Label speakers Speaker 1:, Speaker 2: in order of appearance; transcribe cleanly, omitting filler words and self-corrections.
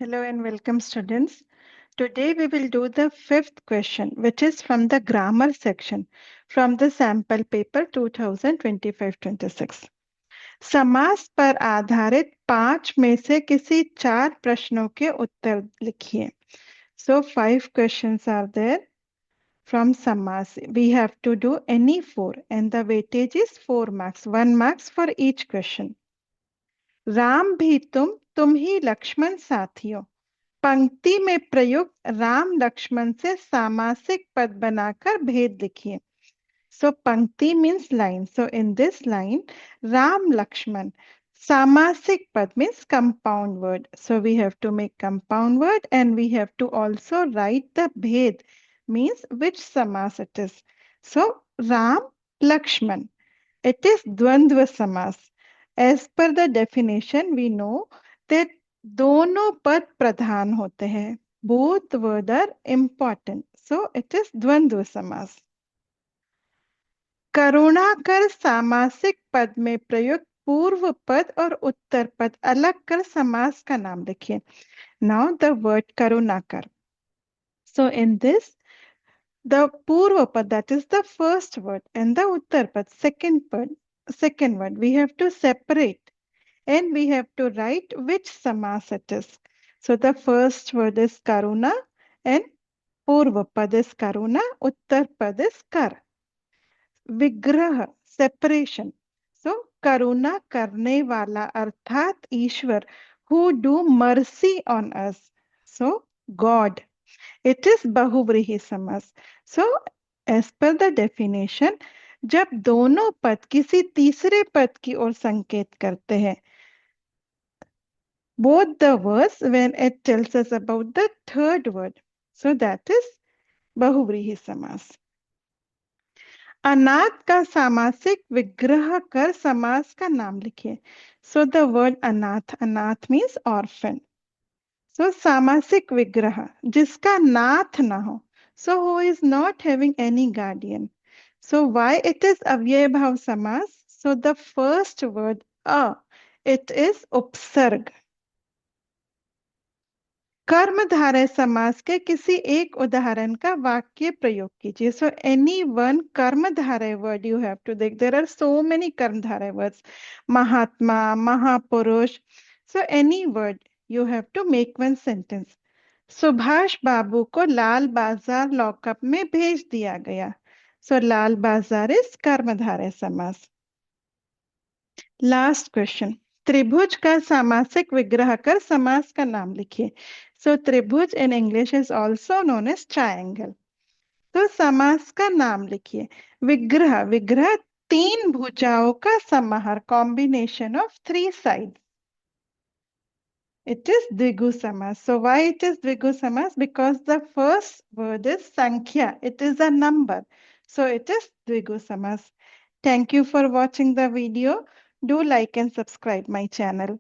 Speaker 1: Hello and welcome, students. Today we will do the fifth question, which is from the grammar section from the sample paper 2025-26. समास पर आधारित 5 में से किसी 4 प्रश्नों के उत्तर लिखिए. So 5 questions are there from समास. We have to do any 4 and the weightage is 4 marks, 1 marks for each question. Ram भी तुम ही लक्ष्मण साथियों. पंक्ति में प्रयुक्त राम लक्ष्मण से सामासिक पद बनाकर भेद लिखिए. So पंक्ति means line. So in this line, Ram Lakshman. Samasik pad means compound word. So we have to make compound word and we have to also write the bhed means which samas it is. So Ram Lakshman. It is Dvandva samas. As per the definition, we know that दोनों पद प्रधान होते हैं. Both words are important. So it is द्वंद्व समास. करुणाकर सामासिक पद में प्रयुक्त पूर्व पद और उत्तर पद अलग कर समास का नाम लिखिए. Now the word Karunakar. So in this, the purva pad, that is the first word, and the uttar pad, second word, we have to separate and we have to write which samas it is. So the first word is karuna and purva pad is karuna, uttar pad is kar. विग्रह separation. सो करुणा करने वाला अर्थात ईश्वर, who do mercy on us. So God. It is बहुव्रीहि समास. So as per the definition, जब दोनों पद किसी तीसरे पद की ओर संकेत करते हैं, both the words when it tells us about the third word, so that is बहुव्रीहि समास. अनाथ का सामासिक विग्रह कर समास का नाम लिखिए. सो द वर्ड अनाथ, अनाथ मीन्स ऑर्फन. सो सामासिक विग्रह जिसका नाथ ना हो. So who is not having any guardian. So why it is अव्यय भाव समास. So the first word it is उपसर्ग. कर्मधारय समास के किसी एक उदाहरण का वाक्य प्रयोग कीजिए. सो एनी वन कर्मधारय वर्ड यू हैव टू देख. देयर आर सो मेनी कर्मधारय वर्ड्स. महात्मा, महापुरुष. So any word you have to make one sentence. Subhash Babu को लाल बाजार लॉकअप में भेज दिया गया. सो लाल बाजार इज कर्मधारय समास. Last question. त्रिभुज का सामासिक विग्रह कर समास का नाम लिखिए. सो त्रिभुज in English is also known as triangle. तो समास का नाम लिखिए. विग्रह, विग्रह 3 भुजाओं का समाहार, combination of 3 side. It is द्विगु समास. So why it is द्विगु समास? Because the first word is sankhya. It is a number. So it is द्विगु समास. Thank you for watching the video. Do like and subscribe my channel.